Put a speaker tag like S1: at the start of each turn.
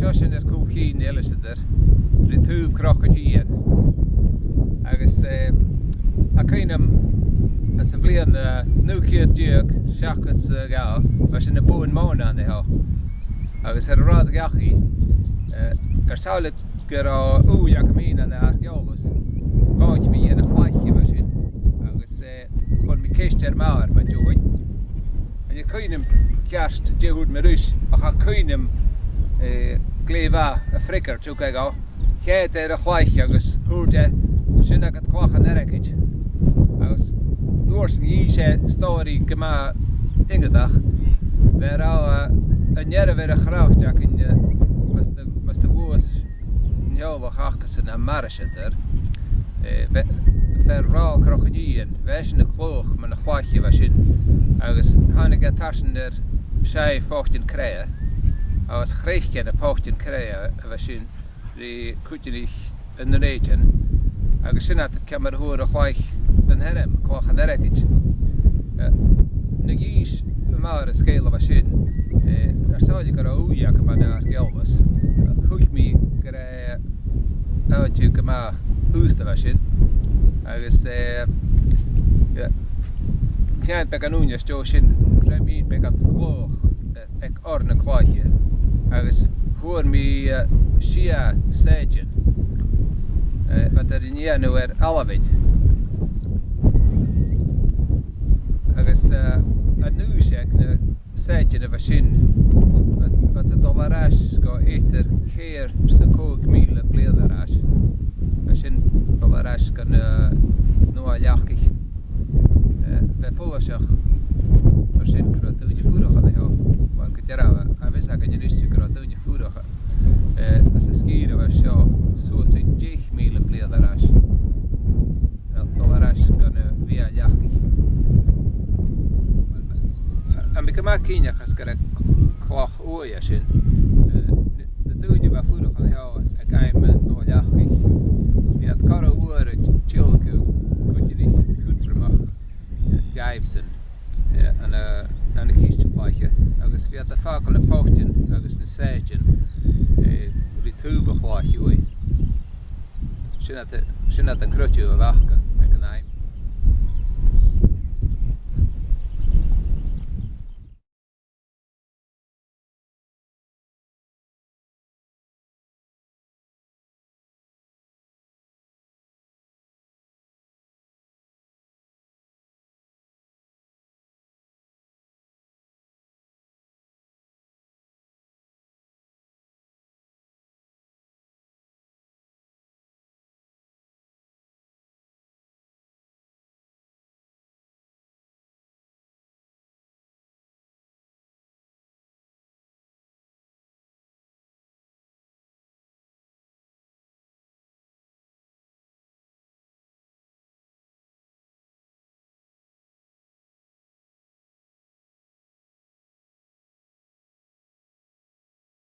S1: Josin cúlcín eilisidir ri túh crochan hían. Agus a chuinam an sa bblion nuciad diog seachad sa gáil mar sin na búin móna an heo. Agus rád gachaí sála gur úileach mína na archeolus báint mí na chláiche mar sin agus chun mi céiste mar ma dúin. An chuinam ceast déhúd mar ris a cha chuinam gléimha a fricr tú gá chéad a chláiche agus úrde sin agad clochan ericiid. Agus nuair san dhí sé stóirí gama ingadach ver a nearah a chráteach in mas de bhuas neolach achas in a marisidir fer rá crochan bheis na clóch man na chláiche bheit sin agus tháinig a tarsan sé fóchtin créa agus chréiche na fóchtin créa a bheit sin rí cúteirich in na réitin agus sin cemar thuair a chláich den herem clochan ericiid. Na gís mar a scéal a bheit sin sáide gur úileach man na archeolus chuig mí gur áitiú go má ústa bheit sin agus cead be an úne steo sin raimín be an clóch ag or na chláiche agus thuair mí sia séidin wat níanú alhaid agus a núiseach na séidin a bheit sin wat a dólarás go éitir céir sa 5,000 bliain arás bheit sin dólarás gan nua leachcaich bheith fulaseach mar sin gur túine fuúracha na heo bhain go dearabh a bhís a go diriiste gur túine fuúracha as a scír a bheith seo suasí 10,000 bliain arás dólarás gan bhí a leachcaich. A mi go má cíneach as gur a cloch uaia sin na dúine bheith fuúracha na heo a gaiime nó leachcaich. Bhí at cara uair a tíolcú cúteirich cútramach gaibhsan an cíiste chláiche agus bhí a fágal na póchtin agus na séidin rí túba chláiche uai. Sin an cruitiú a bhachcha.